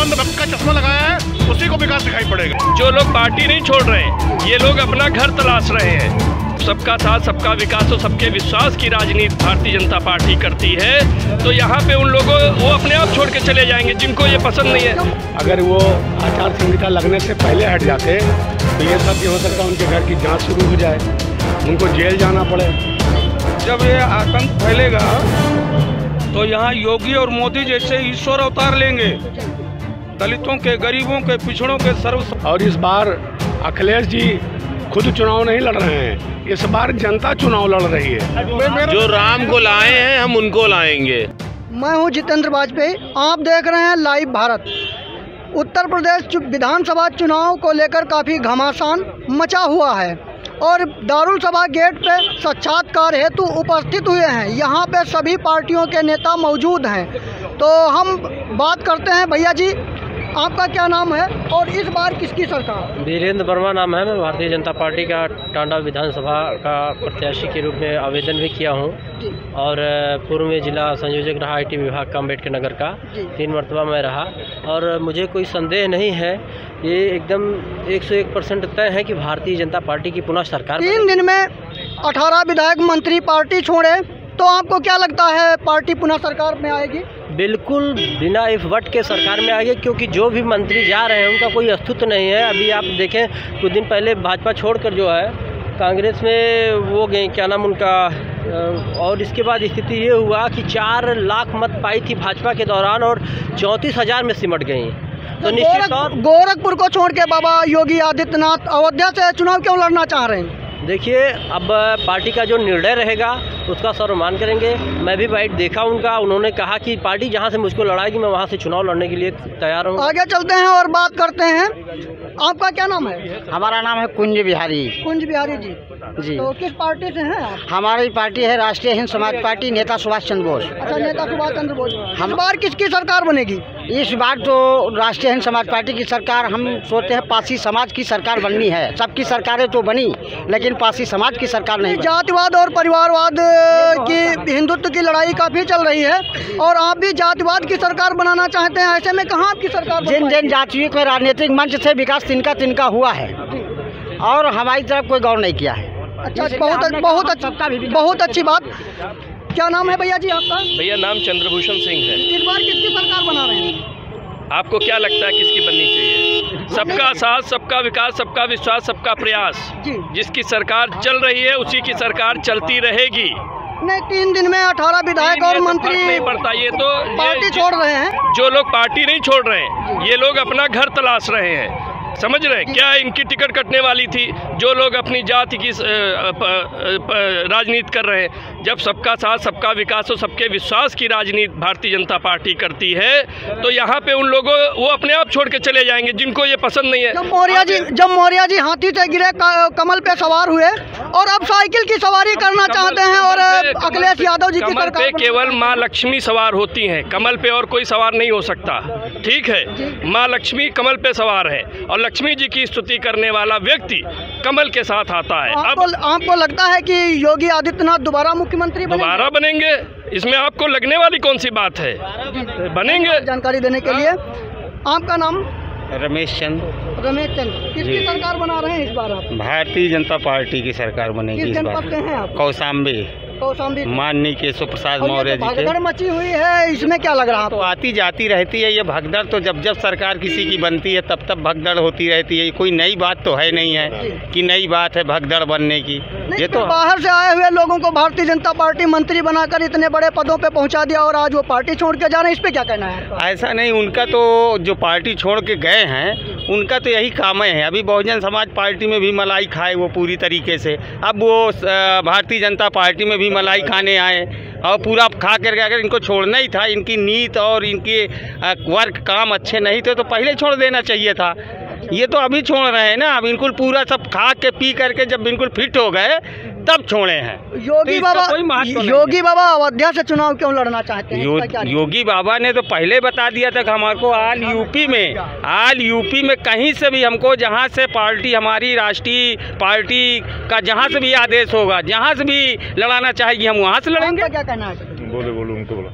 अंध भक्त का चश्मा लगाया है उसी को विकास दिखाई पड़ेगा। जो लोग पार्टी नहीं छोड़ रहे हैं, ये लोग अपना घर तलाश रहे हैं। सबका साथ सबका विकास और सबके विश्वास की राजनीति भारतीय जनता पार्टी करती है, तो यहाँ पे उन लोगों वो अपने आप छोड़ के चले जाएंगे जिनको ये पसंद नहीं है। अगर वो आचार संहिता लगने से पहले हट जाते तो ये सब हो सकता है उनके घर की जांच शुरू हो जाए, उनको जेल जाना पड़े। जब ये आतंक फैलेगा तो यहाँ योगी और मोदी जैसे ईश्वर अवतार लेंगे, दलितों के, गरीबों के, पिछड़ों के सर्व। और इस बार अखिलेश जी खुद चुनाव नहीं लड़ रहे हैं, इस बार जनता चुनाव लड़ रही है। जो राम को लाए हैं हम उनको लाएंगे। मैं हूं जितेंद्र वाजपेयी, आप देख रहे हैं लाइव भारत। उत्तर प्रदेश विधानसभा चुनाव को लेकर काफ़ी घमासान मचा हुआ है और दारुल सभा गेट पे साक्षात्कार हेतु उपस्थित हुए हैं। यहाँ पे सभी पार्टियों के नेता मौजूद हैं, तो हम बात करते हैं। भैया जी, आपका क्या नाम है और इस बार किसकी सरकार? वीरेंद्र वर्मा नाम है। मैं भारतीय जनता पार्टी का टांडा विधानसभा का प्रत्याशी के रूप में आवेदन भी किया हूं और पूर्व में जिला संयोजक रहा IT विभाग का अम्बेडकर नगर का 3 मरतबा मैं रहा। और मुझे कोई संदेह नहीं है, ये एकदम 101% तय है कि भारतीय जनता पार्टी की पुनः सरकार। 3 दिन में 18 विधायक मंत्री पार्टी छोड़े, तो आपको क्या लगता है पार्टी पुनः सरकार में आएगी? बिल्कुल बिना इफ वट के सरकार में आएगी, क्योंकि जो भी मंत्री जा रहे हैं उनका कोई अस्तित्व नहीं है। अभी आप देखें, कुछ दिन पहले भाजपा छोड़कर जो है कांग्रेस में वो गए, क्या नाम उनका, और इसके बाद स्थिति ये हुआ कि 4 लाख मत पाई थी भाजपा के दौरान और 34,000 में सिमट गई। तो निश्चित तौर गोरखपुर को छोड़ के बाबा योगी आदित्यनाथ अयोध्या से चुनाव क्यों लड़ना चाह रहे हैं? देखिए, अब पार्टी का जो निर्णय रहेगा उसका सर्वमान करेंगे। मैं भी बाइट देखा उनका, उन्होंने कहा कि पार्टी जहां से मुझको लड़ाएगी मैं वहां से चुनाव लड़ने के लिए तैयार हूं। आगे चलते हैं और बात करते हैं। आपका क्या नाम है? हमारा नाम है कुंज बिहारी। कुंज बिहारी जी, तो किस पार्टी से हैं आप? हमारी पार्टी है राष्ट्रीय हिंद समाज पार्टी, नेता सुभाष चंद्र बोस। अच्छा, नेता सुभाष चंद्र बोस। इस बार किसकी सरकार बनेगी? इस बार तो राष्ट्रीय हिंद समाज पार्टी की सरकार, हम सोचते हैं पासी समाज की सरकार बननी है। सबकी सरकारें तो बनी लेकिन पासी समाज की सरकार नहीं। जातिवाद और परिवारवाद की, हिंदुत्व की लड़ाई काफी चल रही है और आप भी जातिवाद की सरकार बनाना चाहते हैं, ऐसे में कहाँ आपकी सरकार? जिन जिन जातियों के राजनीतिक मंच से विकास तिनका तिनका हुआ है और हमारी तरफ कोई गौर नहीं किया है। अच्छा, बहुत अच्छी बात। क्या नाम है भैया जी आपका? भैया नाम चंद्रभूषण सिंह है। इस बार किसकी सरकार बना रहे हैं? आपको क्या लगता है किसकी बननी चाहिए? सबका साथ सबका विकास सबका विश्वास सबका प्रयास, जिसकी सरकार चल रही है उसी की सरकार चलती रहेगी। नहीं, 3 दिन में 18 विधायक और मंत्री नहीं पड़ता, ये तो पार्टी छोड़ रहे हैं। जो लोग पार्टी नहीं छोड़ रहे हैं, ये लोग अपना घर तलाश रहे हैं। समझ रहे हैं क्या? इनकी टिकट कटने वाली थी। जो लोग अपनी जाति की राजनीति कर रहे हैं, जब सबका साथ सबका विकास और सबके विश्वास की राजनीति भारतीय जनता पार्टी करती है, तो यहाँ पे उन लोगों वो अपने आप छोड़ के चले जाएंगे जिनको ये पसंद नहीं है। जब मौर्य जी हाथी से गिरे कमल पे सवार हुए और अब साइकिल की सवारी करना चाहते हैं और अखिलेश यादव जी की सरकार पे केवल माँ लक्ष्मी सवार होती हैं, कमल पे और कोई सवार नहीं हो सकता। ठीक है, माँ लक्ष्मी कमल पे सवार है और लक्ष्मी जी की स्तुति करने वाला व्यक्ति कमल के साथ आता है। आपको लगता है कि योगी आदित्यनाथ दोबारा मुख्यमंत्री दोबारा बनेंगे? इसमें आपको लगने वाली कौन सी बात है? बनेंगे। जानकारी देने के लिए आपका नाम? रमेश चंद्र। रमेश चंद्र, किसकी सरकार बना रहे हैं इस बार आप? भारतीय जनता पार्टी की सरकार बनेगी इस बार। हैं आप? कौशाम्बी माननीय केशव प्रसाद मौर्य जी की। भगदड़ मची हुई है, इसमें क्या लग रहा है? तो आती जाती रहती है ये भगदड़, तो जब जब सरकार किसी की बनती है तब तब भगदड़ होती रहती है। कोई नई बात तो है नहीं है कि नई बात है भगदड़ बनने की। ये तो बाहर से आए हुए लोगों को भारतीय जनता पार्टी मंत्री बनाकर इतने बड़े पदों पे पहुंचा दिया और आज वो पार्टी छोड़ के जा रहे हैं, इस पे क्या कहना है? ऐसा नहीं, उनका तो जो पार्टी छोड़ के गए हैं उनका तो यही काम है। अभी बहुजन समाज पार्टी में भी मलाई खाए वो पूरी तरीके से, अब वो भारतीय जनता पार्टी में भी मलाई खाने आए और पूरा खा करके अगर इनको छोड़ना ही था, इनकी नीति और इनके वर्क काम अच्छे नहीं थे तो पहले छोड़ देना चाहिए था। ये तो अभी छोड़ रहे हैं ना, अब बिल्कुल पूरा सब खा के पी करके जब बिल्कुल फिट हो गए तब छोड़े हैं। योगी बाबा अयोध्या से चुनाव क्यों लड़ना चाहते हैं? योगी बाबा ने तो पहले बता दिया था कि हमारे ऑल यूपी में कहीं से भी हमको जहां से पार्टी हमारी राष्ट्रीय पार्टी का जहां से भी आदेश होगा, जहां से भी लड़ाना चाहेगी हम वहां से लड़ेंगे। क्या कहना है? बोलो उनको बोलो।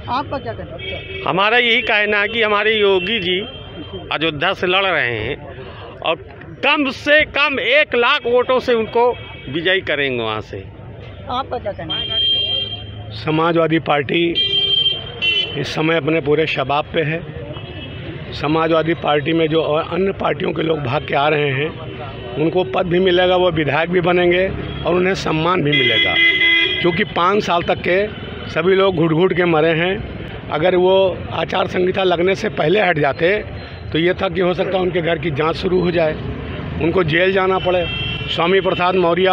आपका क्या कहना है? हमारा यही कहना है कि हमारे योगी जी अयोध्या से लड़ रहे हैं और कम से कम 1 लाख वोटों से उनको विजयी करेंगे वहाँ से। आपका क्या कहना है? समाजवादी पार्टी इस समय अपने पूरे शबाब पे है। समाजवादी पार्टी में जो और अन्य पार्टियों के लोग भाग के आ रहे हैं उनको पद भी मिलेगा, वो विधायक भी बनेंगे और उन्हें सम्मान भी मिलेगा, क्योंकि 5 साल तक के सभी लोग घुट घुट के मरे हैं। अगर वो आचार संहिता लगने से पहले हट जाते तो ये था कि हो सकता है उनके घर की जांच शुरू हो जाए, उनको जेल जाना पड़े। स्वामी प्रसाद मौर्य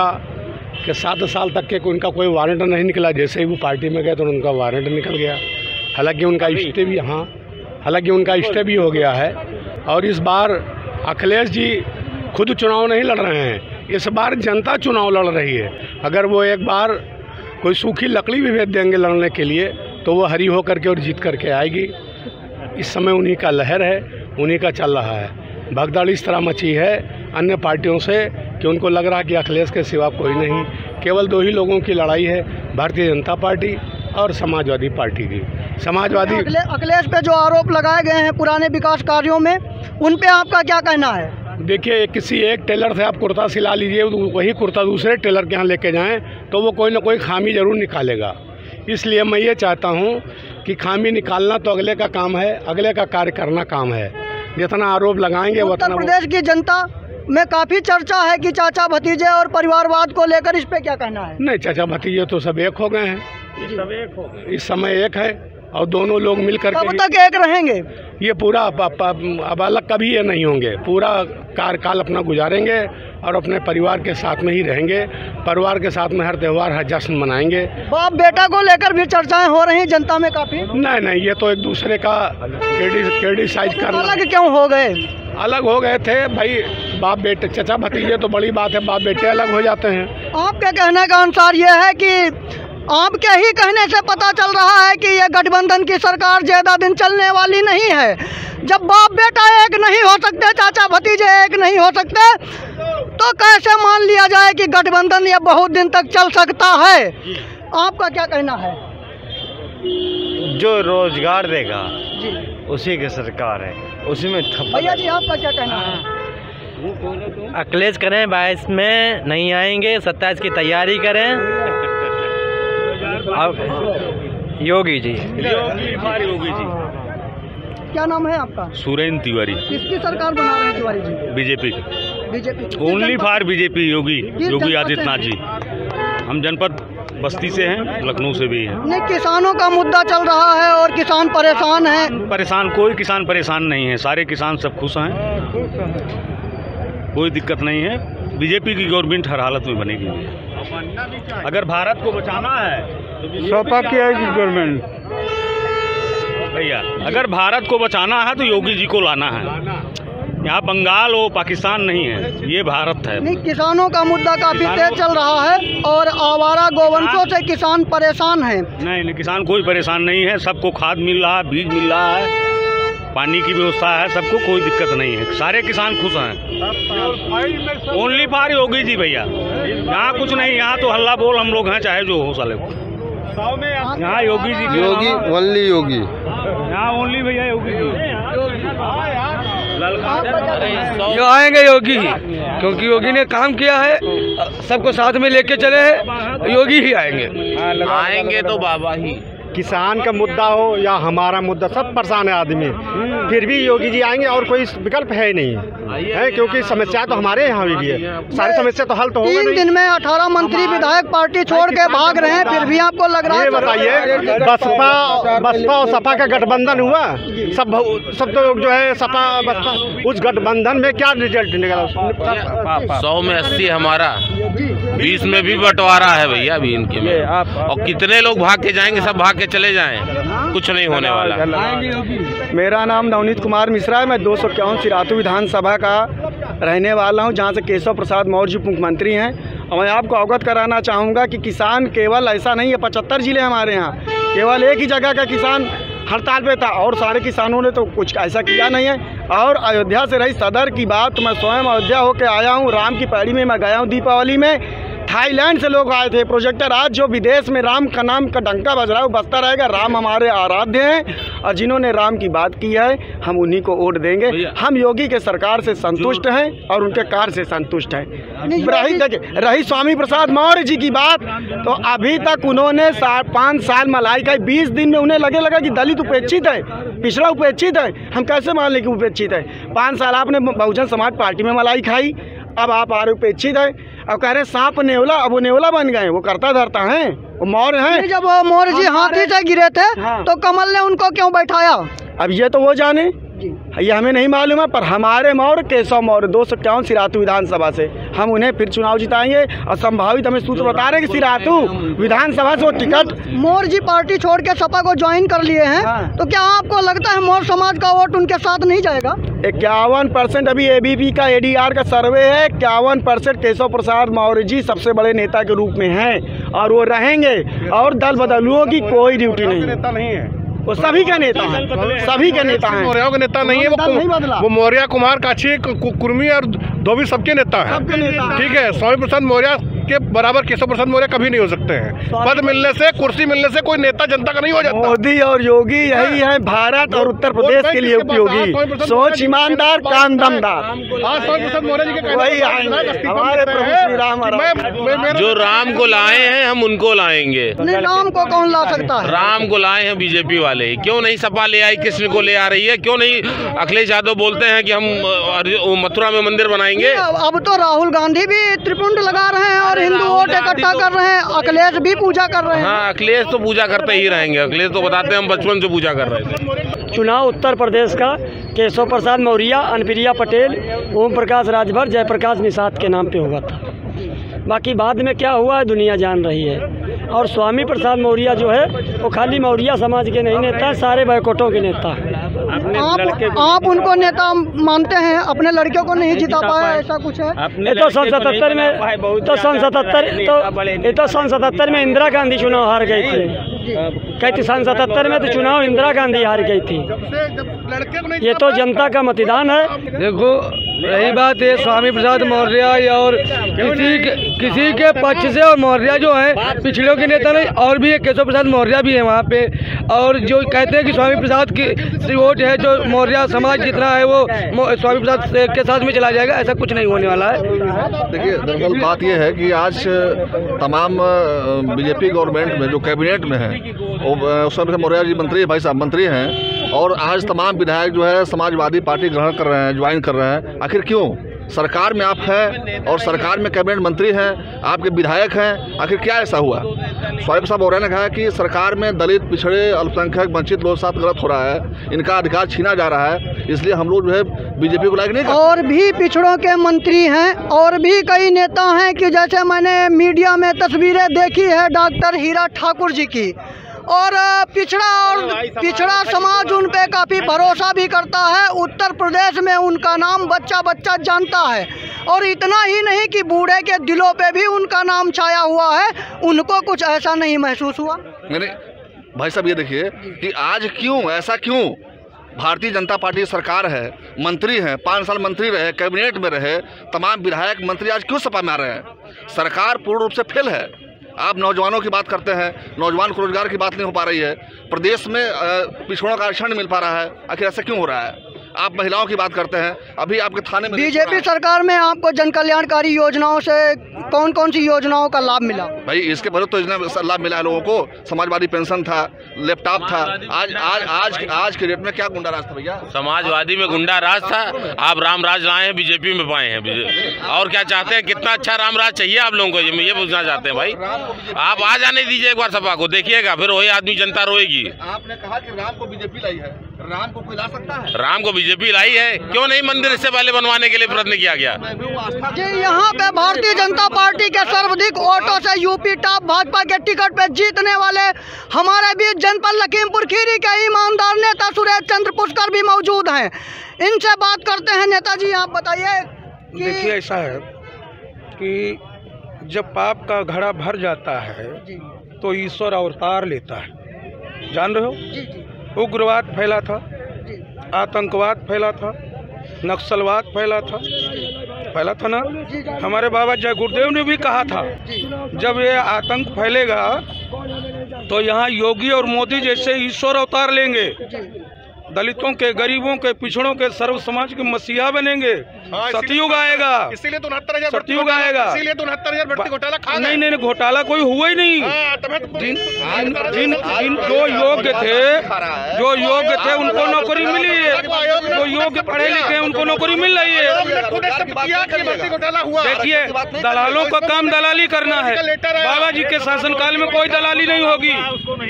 के 7 साल तक के उनका कोई वारंट नहीं निकला, जैसे ही वो पार्टी में गए तो उनका वारंट निकल गया। हालांकि उनका स्टे भी हो गया है। और इस बार अखिलेश जी खुद चुनाव नहीं लड़ रहे हैं, इस बार जनता चुनाव लड़ रही है। अगर वो एक बार कोई सूखी लकड़ी भी भेज देंगे लड़ने के लिए तो वो हरी होकर के और जीत करके आएगी। इस समय उन्हीं का लहर है, उन्हीं का चल रहा है। भगदड़ इस तरह मची है अन्य पार्टियों से कि उनको लग रहा है कि अखिलेश के सिवा कोई नहीं, केवल 2 ही लोगों की लड़ाई है, भारतीय जनता पार्टी और समाजवादी पार्टी की। समाजवादी अखिलेश पे जो आरोप लगाए गए हैं पुराने विकास कार्यों में, उन पे आपका क्या कहना है? देखिए, किसी एक टेलर से आप कुर्ता सिला लीजिए, वही कुर्ता दूसरे टेलर के यहाँ लेके जाएं तो वो कोई ना कोई खामी ज़रूर निकालेगा। इसलिए मैं ये चाहता हूँ कि खामी निकालना तो अगले का काम है, अगले का कार्य करना काम है। जितना आरोप लगाएंगे उत्तर प्रदेश की जनता में काफ़ी चर्चा है कि चाचा भतीजे और परिवारवाद को लेकर, इस पे क्या कहना है? नहीं, चाचा भतीजे तो सब एक हो गए हैं, इस समय एक है और दोनों लोग मिलकर कब तक एक रहेंगे? ये पूरा अब अलग कभी ये नहीं होंगे, पूरा कार्यकाल अपना गुजारेंगे और अपने परिवार के साथ में ही रहेंगे। परिवार के साथ में हर त्यौहार, हर जश्न मनाएंगे। बाप बेटा को लेकर भी चर्चाएं हो रही जनता में काफ़ी। नहीं, ये तो एक दूसरे का क्रिटिसाइज करना। अलग क्यों हो गए? अलग हो गए थे भाई, बाप बेटे चाचा भतीजे तो बड़ी बात है, बाप बेटे अलग हो जाते हैं। आपके कहने का अनुसार ये है कि आपके ही कहने से पता चल रहा है कि ये गठबंधन की सरकार ज़्यादा दिन चलने वाली नहीं है। जब बाप बेटा एक नहीं हो सकते, चाचा भतीजे एक नहीं हो सकते, तो कैसे मान लिया जाए कि गठबंधन ये बहुत दिन तक चल सकता है? आपका क्या कहना है? जो रोजगार देगा उसी की सरकार है, उसी में भैया जी आपका क्या कहना है? अखिलेश करें 22 में नहीं आएंगे, 27 की तैयारी करें। अब योगी जी क्या नाम है आपका? सुरेंद्र तिवारी। किसकी सरकार बना रहे हैं Tiwari ji? BJP BJP only for BJP, Yogi Adityanath ji. हम जनपद बस्ती से हैं, लखनऊ से भी हैं। नहीं, किसानों का मुद्दा चल रहा है और किसान परेशान हैं। परेशान कोई किसान परेशान नहीं है, सारे किसान सब खुश हैं, कोई दिक्कत नहीं है। बीजेपी की गवर्नमेंट हर हालत में बनेगी। अगर भारत को बचाना है सपा की आएगी गवर्नमेंट भैया, अगर भारत को बचाना है तो योगी जी को लाना है। यहाँ बंगाल हो पाकिस्तान नहीं है, ये भारत है। नहीं, किसानों का मुद्दा काफी तेज चल रहा है और आवारा गोवंशों से किसान परेशान हैं। नहीं, किसान कोई परेशान नहीं है, सबको खाद मिल रहा है, बीज मिल रहा है, पानी की व्यवस्था है, सबको कोई दिक्कत नहीं है, सारे किसान खुश हैं। ओनली फॉर योगी जी भैया, यहाँ कुछ नहीं, यहाँ तो हल्ला बोल हम लोग हैं, चाहे जो हो साले। यहाँ योगी जी, योगी ओनली योगी, यहाँ ओनली भैया योगी जी। जो आएंगे योगी ही, क्योंकि योगी ने काम किया है, सबको साथ में लेके चले हैं, योगी ही आएंगे तो बाबा ही। किसान का मुद्दा हो या हमारा मुद्दा, सब परेशान है आदमी, फिर भी योगी जी आएंगे और कोई विकल्प है ही नहीं है, क्योंकि समस्या तो हमारे यहाँ भी है, सारी समस्या तो हल तो होगा नहीं। 3 दिन में 18 मंत्री विधायक पार्टी छोड़ के भाग रहे हैं, फिर भी आपको लग रहा है? ये बताइए, बसपा और सपा का गठबंधन हुआ, सब तो जो है सपा बसपा, उस गठबंधन में क्या रिजल्ट निकला? 100 में 80 हमारा, 20 में भी बंटवारा है भैया अभी इनके में। और कितने लोग भाग के जाएंगे, सब भाग के चले जाएं, कुछ नहीं होने वाला। मेरा नाम नवनीत कुमार मिश्रा है, मैं 251 सिराथू विधानसभा का रहने वाला हूं, जहां से केशव प्रसाद मौर्य जी मुख्यमंत्री हैं। और मैं आपको अवगत कराना चाहूँगा कि किसान केवल ऐसा नहीं है, 75 जिले हमारे यहाँ, केवल एक ही जगह का किसान हड़ताल पे था और सारे किसानों ने तो कुछ ऐसा किया नहीं है। और अयोध्या से रही सदर की बात, मैं स्वयं अयोध्या होकर आया हूँ, राम की पैड़ी में मैं गया हूँ दीपावली में, थाईलैंड से लोग आए थे। प्रोजेक्टर आज जो विदेश में राम का नाम का डंका बज रहा है वो बजता रहेगा। राम हमारे आराध्य हैं और जिन्होंने राम की बात की है हम उन्हीं को वोट देंगे। हम योगी के सरकार से संतुष्ट हैं और उनके कार्य से संतुष्ट हैं। रही स्वामी प्रसाद मौर्य जी की बात, तो अभी तक उन्होंने 5 साल मलाई खाई। 20 दिन में उन्हें लगा कि दलित उपेक्षित है, पिछड़ा उपेक्षित है। हम कैसे मान लें कि उपेक्षित है? 5 साल आपने बहुजन समाज पार्टी में मलाई खाई, अब आप आ रहे उपेक्षित है। अब कह रहे सांप नेवला, अब वो नेवला बन गए, वो करता धरता है, वो मौर्य हैं। जब वो मौर्य जी हाथी से गिरे थे तो कमल ने उनको क्यों बैठाया? अब ये तो वो जाने, ये हमें नहीं मालूम है। पर हमारे मौर्य केशव मौर्य 251 सिराथू विधानसभा से हम उन्हें फिर चुनाव जिताएंगे। और संभावित हमें सूत्र बता रहे हैं कि सिराथू विधानसभा से वो टिकट मौर्य जी पार्टी छोड़ के सपा को ज्वाइन कर लिए हैं। तो क्या आपको लगता है मौर्य समाज का वोट उनके साथ नहीं जाएगा? 51% अभी ABP का ADR का सर्वे है। 51% केशव प्रसाद मौर्य जी सबसे बड़े नेता के रूप में हैं और वो रहेंगे। और दल बदलुओं की कोई ड्यूटी नहीं है। वो सभी का नेता है, सभी के नेता हैं। मौर्यों के नेता नहीं है वो मौर्य, कुमार, काछी, कुर्मी और धोबी सबके नेता हैं। ठीक है, स्वामी प्रसाद मौर्य के बराबर केशव प्रसाद मौर्य कभी नहीं हो सकते हैं। पद मिलने से, कुर्सी मिलने से कोई नेता जनता का नहीं हो जाता। मोदी और योगी यही है भारत और उत्तर प्रदेश के लिए उपयोगी। सोच ईमानदार, काम दमदार, वही आएंगे हमारे प्रभु श्री राम। जो राम को लाए हैं हम उनको लाएंगे। राम को कौन ला सकता है? राम को लाए हैं बीजेपी वाले। क्यों नहीं सपा ले आई, किसने को ले आ रही है? क्यों नहीं अखिलेश यादव बोलते हैं कि हम मथुरा में मंदिर बनाएंगे? अब तो राहुल गांधी भी त्रिपुंड लगा रहे हैं और हिंदू वोट इकट्ठा कर रहे हैं। अखिलेश भी पूजा कर रहे हैं। हाँ, अखिलेश तो पूजा करते ही रहेंगे। अखिलेश तो बताते हैं हम बचपन से पूजा कर रहे थे। चुनाव उत्तर प्रदेश का केशव प्रसाद मौर्य, अनुप्रिया पटेल, ओम प्रकाश राजभर, जयप्रकाश निषाद के नाम पे हुआ था। बाकी बाद में क्या हुआ है दुनिया जान रही है। और स्वामी प्रसाद मौर्य जो है वो खाली मौर्य समाज के नहीं नेता, सारे बैकोटों के नेता हैं। आप उनको नेता मानते हैं? अपने लड़कियों को नहीं जिता पाया, ऐसा कुछ है? ये तो सन 77 में तो सन 77 में इंदिरा गांधी चुनाव हार गई थी। कहती सन 77 में तो चुनाव इंदिरा गांधी हार गई थी। ये तो जनता का मतदान है। देखो, रही बात है स्वामी प्रसाद मौर्य और किसी के पक्ष से, और मौर्य जो है पिछड़ों के नेता नहीं, और भी एक केशव प्रसाद मौर्य भी है वहाँ पे। और जो कहते हैं कि स्वामी प्रसाद की वोट है, जो मौर्य समाज जितना है वो स्वामी प्रसाद के साथ में चला जाएगा, ऐसा कुछ नहीं होने वाला है। देखिए, दरअसल बात यह है कि आज तमाम बीजेपी गवर्नमेंट में जो कैबिनेट में है स्वामी मौर्य जी मंत्री, भाई साहब मंत्री हैं, और आज तमाम विधायक जो है समाजवादी पार्टी ग्रहण कर रहे हैं, ज्वाइन कर रहे हैं। आखिर क्यों? सरकार में आप हैं और सरकार में कैबिनेट मंत्री हैं, आपके विधायक हैं, आखिर क्या ऐसा हुआ? स्वामी प्रसाद मौर्य ने कहा कि सरकार में दलित, पिछड़े, अल्पसंख्यक, वंचित लोग साथ गलत हो रहा है, इनका अधिकार छीना जा रहा है, इसलिए हम लोग जो है बीजेपी को लायक नहीं करते। और भी पिछड़ों के मंत्री हैं और भी कई नेता हैं कि जैसे मैंने मीडिया में तस्वीरें देखी है डॉक्टर हीरा ठाकुर जी की, और पिछड़ा समाज उन पे काफ़ी भरोसा भी करता है। उत्तर प्रदेश में उनका नाम बच्चा बच्चा जानता है। और इतना ही नहीं कि बूढ़े के दिलों पे भी उनका नाम छाया हुआ है। उनको कुछ ऐसा नहीं महसूस हुआ? नहीं भाई साहब, ये देखिए कि आज क्यों ऐसा क्यों? भारतीय जनता पार्टी सरकार है, मंत्री हैं, 5 साल मंत्री रहे, कैबिनेट में रहे, तमाम विधायक मंत्री आज क्यों सपा में आ रहे हैं? सरकार पूर्ण रूप से फेल है। आप नौजवानों की बात करते हैं, नौजवान को रोजगार की बात नहीं हो पा रही है। प्रदेश में पिछड़ों का आरक्षण मिल पा रहा है, आखिर ऐसा क्यों हो रहा है? आप महिलाओं की बात करते हैं, अभी आपके थाने में बीजेपी सरकार में आपको जन कल्याणकारी योजनाओं से कौन कौन सी योजनाओं का लाभ मिला? भाई इसके बहुत तो योजना लाभ मिला है लोगों को। समाजवादी पेंशन था, लैपटॉप था। आज के डेट में क्या गुंडा राज था भैया? समाजवादी में गुंडा राज था, आप राम राज लाए हैं, बीजेपी में पाए हैं। और क्या चाहते हैं? कितना अच्छा राम राज चाहिए आप लोगों को, ये पूछना चाहते हैं भाई। आप आ जाने दीजिए एक बार सपा को, देखिएगा फिर वही आदमी जनता रोएगी। आपने कहा कि राम को बीजेपी लाई है, राम को कोई ला सकता है? राम को बीजेपी लाई है, क्यों नहीं मंदिर इससे पहले बनवाने के लिए प्रयत्न किया गया? जी, यहाँ पे भारतीय जनता पार्टी के सर्वाधिक वोटों से यूपी टॉप भाजपा के टिकट पे जीतने वाले हमारे बीच जनपद लखीमपुर खीरी के ईमानदार नेता सुरेश चंद्र पुष्कर भी मौजूद हैं। इनसे बात करते हैं। नेताजी, आप बताइए। देखिए, ऐसा है कि जब पाप का घड़ा भर जाता है तो ईश्वर अवतार लेता है। जान रहे हो, उग्रवाद फैला था, आतंकवाद फैला था, नक्सलवाद फैला था, फैला था ना। हमारे बाबा जय गुरुदेव ने भी कहा था जब ये आतंक फैलेगा तो यहाँ योगी और मोदी जैसे ईश्वर अवतार लेंगे, दलितों के, गरीबों के, पिछड़ों के, सर्व समाज के मसीहा बनेंगे। सतयुग आएगा, इसीलिए तो 69,000 सतयुग आएगा। इसीलिए तो 69,000 भर्ती घोटाला खा गए। नहीं, घोटाला कोई हुआ ही नहीं। जिन जो योग्य थे उनको नौकरी मिली है, जो योग्य पढ़े लिखे उनको नौकरी मिल रही है। देखिए, दलालों का काम दलाली करना है। बाबा जी के शासनकाल में कोई दलाली नहीं होगी।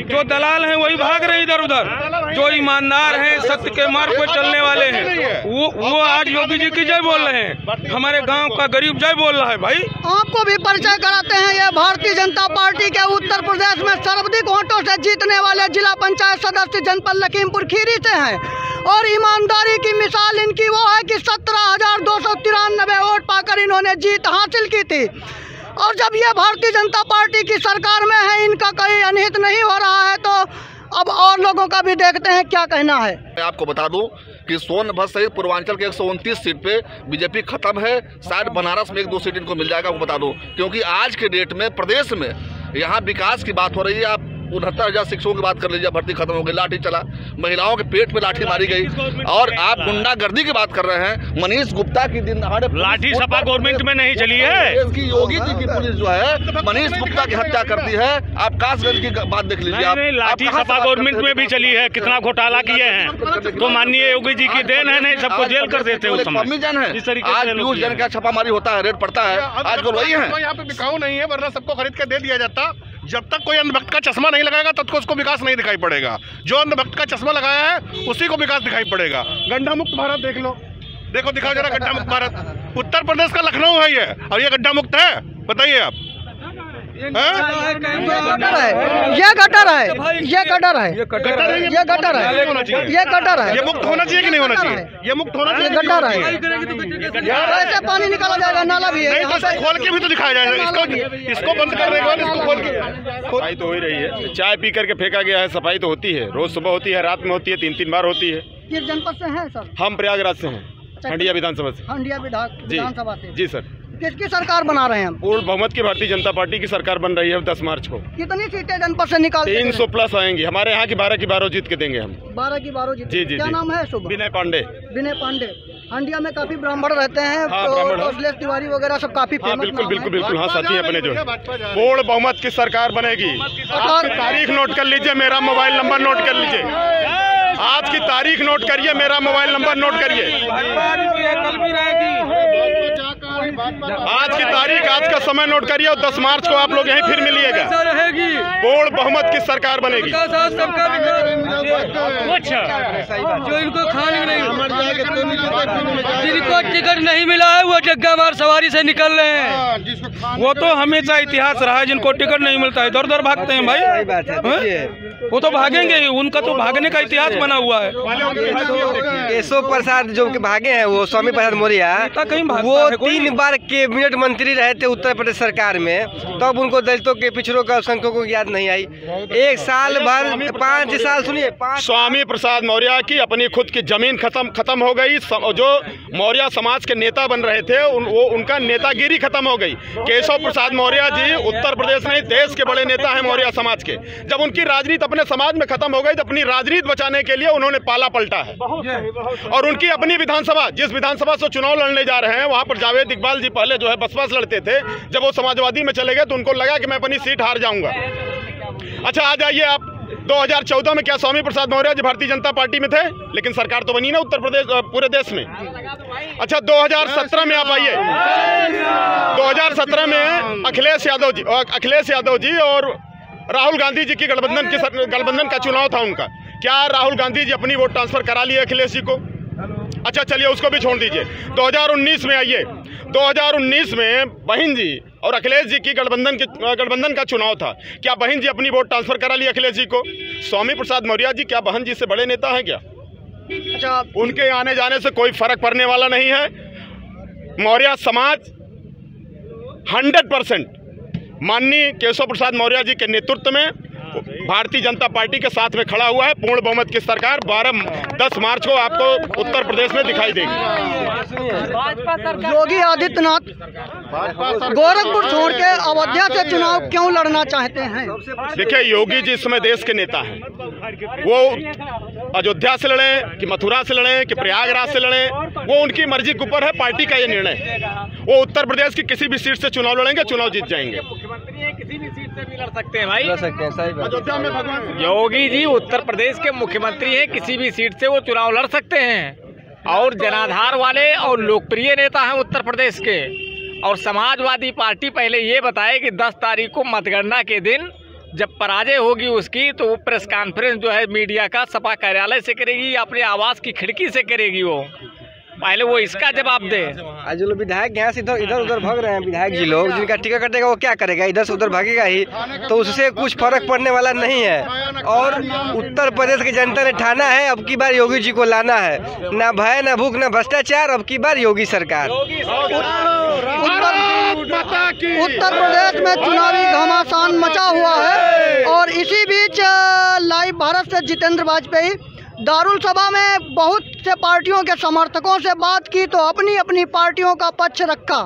जो दलाल हैं वही भाग रहे इधर उधर। जो ईमानदार हैं, सत्य के मार्ग पर चलने वाले हैं, वो आज योगी जी की जय बोल रहे हैं। हमारे गांव का गरीब जय बोल रहा है। भाई आपको भी परिचय कराते हैं। ये भारतीय जनता पार्टी के उत्तर प्रदेश में सर्वाधिक वोटों से जीतने वाले जिला पंचायत सदस्य जनपद लखीमपुर खीरी से हैं और ईमानदारी की मिसाल इनकी वो है कि 17,293 वोट पाकर इन्होंने जीत हासिल की थी। और जब ये भारतीय जनता पार्टी की सरकार में है, इनका कोई अनहित नहीं हो रहा है, तो अब और लोगों का भी देखते हैं क्या कहना है। मैं आपको बता दूं कि सोनभद्र सहित पूर्वांचल के 129 सीट पे बीजेपी खत्म है। शायद बनारस में 1-2 सीट इनको मिल जाएगा, आपको बता दूं। क्योंकि आज के डेट में प्रदेश में यहाँ विकास की बात हो रही है। आप 69,000 शिक्षकों की बात कर लीजिए, भर्ती खत्म हो गई, लाठी चला, महिलाओं के पेट पे लाठी मारी गई। और आप गुंडागर्दी की बात कर रहे हैं। मनीष गुप्ता की दिन दहाड़े लाठी सपा गवर्नमेंट में नहीं चली है। इसकी योगी जी की पुलिस जो है मनीष गुप्ता की हत्या करती है। आप कासगंज की बात देख लीजिए। आप लाठी सपा गवर्नमेंट में भी चली है। कितना घोटाला किए हैं। तो माननीय योगी जी की देन है, नहीं सबको जेल कर देते हैं उस समय। इस तरीके आज पीयूष जैन का छापामारी होता है, रेड पड़ता है। आजकल वही है। यहाँ पे बिकाऊ नहीं है, वरना सबको खरीद के दे दिया जाता। जब तक कोई अंधभक्त का चश्मा नहीं लगाएगा तब तक उसको विकास नहीं दिखाई पड़ेगा। जो अंधभक्त का चश्मा लगाया है उसी को विकास दिखाई पड़ेगा। गड्ढा मुक्त भारत देख लो, देखो दिखाओ जरा गड्ढा मुक्त भारत। उत्तर प्रदेश का लखनऊ है ये, और ये गड्ढा मुक्त है? बताइए आप। ये गटर है, ये गटर है, ये गटर है, ये गटर है, ये गटर है। ये मुक्त होना चाहिए कि नहीं होना चाहिए? ये मुक्त होना चाहिए। गटर है, ऐसे पानी निकाला जाएगा, नाला भी है। नहीं तो इसको खोल के भी तो दिखाया जाएगा। इसको बंद करने के बाद इसको खोल के। सफाई तो हो ही रही है। चाय पी करके फेंका गया है, सफाई तो होती है। रोज सुबह होती है, रात में होती है, 3-3 बार होती है। किस जनपद से हैं सर? हम प्रयागराज से हैं, हंडिया विधानसभा से। हंडिया विधानसभा से? जी सर। किसकी सरकार बना रहे हैं हम? पूर्ण बहुमत की भारतीय जनता पार्टी की सरकार बन रही है 10 मार्च को। कितनी सीटें जनपद से निकालते हैं? 300 प्लस आएंगी। हमारे यहाँ की 12 की 12 जीत के देंगे हम। 12 की 12 जीत। जी। क्या नाम है? शुभ विनय पांडे। विनय पांडे। हंडिया में काफी ब्राह्मण रहते हैं, कौशलेश तिवारी वगैरह सब काफी फेमस। बिल्कुल हाँ, साथी अपने जो पूर्ण बहुमत की सरकार बनेगी। और तारीख नोट कर लीजिए, मेरा मोबाइल नंबर नोट कर लीजिए। आज की तारीख नोट करिए, मेरा मोबाइल नंबर नोट करिए। आज की तारीख, आज का समय नोट करिए और 10 मार्च को आप लोग यहीं फिर मिलिएगा। पूर्ण बहुमत की सरकार बनेगी। जो इनको खाने नहीं, जिनको टिकट नहीं मिला है वो जग्गा मार सवारी से निकल रहे हैं। वो तो हमेशा इतिहास रहा है, जिनको टिकट नहीं मिलता है इधर उधर भागते हैं भाई। वो तो भागेंगे ही, उनका तो भागने का इतिहास बना हुआ है। केशव प्रसाद जो भागे हैं, वो स्वामी प्रसाद मौर्य, वो 3 बार कैबिनेट मंत्री रहे थे उत्तर प्रदेश सरकार में, तब उनको दलितों के, पिछड़ों का, अल्पसंख्यकों को याद नहीं आई। 1 साल भर 5 साल सुनिए, स्वामी प्रसाद मौर्य की अपनी खुद की जमीन खत्म हो गई। जो मौर्य समाज के नेता बन रहे थे वो उनका नेतागिरी खत्म हो गई। केशव प्रसाद मौर्य जी उत्तर प्रदेश नहीं, देश के बड़े नेता हैं मौर्य समाज के। जब उनकी राजनीति अपने समाज में खत्म हो गई तो अपनी राजनीति बचाने के लिए उन्होंने पाला पलटा है। और उनकी अपनी विधानसभा, जिस विधानसभा से चुनाव लड़ने जा रहे हैं, वहां पर जावेद इकबाल जी पहले जो है बसपा से लड़ते थे। जब वो समाजवादी में चले गए तो उनको लगा कि मैं अपनी सीट हार जाऊंगा। अच्छा, आ जाइए आप 2014 में क्या स्वामी प्रसाद मौर्य जी भारतीय जनता पार्टी में थे? लेकिन सरकार तो बनी ना उत्तर प्रदेश, पूरे देश में। अच्छा, 2017 में आप आइए। 2017 में अखिलेश यादव जी और राहुल गांधी जी की गठबंधन का चुनाव था उनका। क्या राहुल गांधी जी अपनी वोट ट्रांसफर करा लिए अखिलेश जी को? अच्छा चलिए, उसको भी छोड़ दीजिए। 2019 में आइए। 2019 में बहन जी और अखिलेश जी की गठबंधन का चुनाव था। क्या बहन जी अपनी वोट ट्रांसफर करा ली अखिलेश जी को? स्वामी प्रसाद मौर्य जी क्या बहन जी से बड़े नेता हैं क्या? अच्छा, उनके आने जाने से कोई फर्क पड़ने वाला नहीं है। मौर्य समाज 100% माननीय केशव प्रसाद मौर्य जी के नेतृत्व में भारतीय जनता पार्टी के साथ में खड़ा हुआ है। पूर्ण बहुमत की सरकार 10 मार्च को आपको उत्तर प्रदेश में दिखाई देगी। योगी आदित्यनाथ गोरखपुर छोड़ के अयोध्या से चुनाव क्यों लड़ना चाहते हैं? देखिए, योगी जी इस समय देश के नेता हैं। वो अयोध्या से लड़ें कि मथुरा से लड़ें कि प्रयागराज से लड़ें, वो उनकी मर्जी के ऊपर है, पार्टी का ये निर्णय। वो उत्तर प्रदेश की किसी भी सीट से चुनाव लड़ेंगे, चुनाव जीत जाएंगे। किसी भी सीट से भी लड़ सकते हैं भाई, लड़ सकते हैं, सही बात। अयोध्या में भगवान योगी जी उत्तर प्रदेश के मुख्यमंत्री हैं, किसी भी सीट से वो चुनाव लड़ सकते हैं और जनाधार वाले और लोकप्रिय नेता हैं उत्तर प्रदेश के। और समाजवादी पार्टी पहले ये बताए कि 10 तारीख को मतगणना के दिन जब पराजय होगी उसकी, तो वो प्रेस कॉन्फ्रेंस जो है मीडिया का सपा कार्यालय से करेगी या अपने आवास की खिड़की से करेगी। वो पहले वो इसका जवाब दे। आज जो लोग विधायक यहाँ से इधर उधर भाग रहे हैं, विधायक जी लोग, जिनका टिकट कटेगा वो क्या करेगा? इधर से उधर भागेगा ही, तो उससे कुछ फर्क पड़ने वाला नहीं है। और उत्तर प्रदेश की जनता ने ठाना है अब की बार योगी जी को लाना है। ना भय, ना भूख, ना भ्रष्टाचार, अब की बार योगी सरकार। उत्तर प्रदेश में चुनावी घमासान मचा हुआ है। और इसी बीच लाइव भारत से जितेंद्र वाजपेयी दारुल सभा में बहुत से पार्टियों के समर्थकों से बात की तो अपनी अपनी पार्टियों का पक्ष रखा।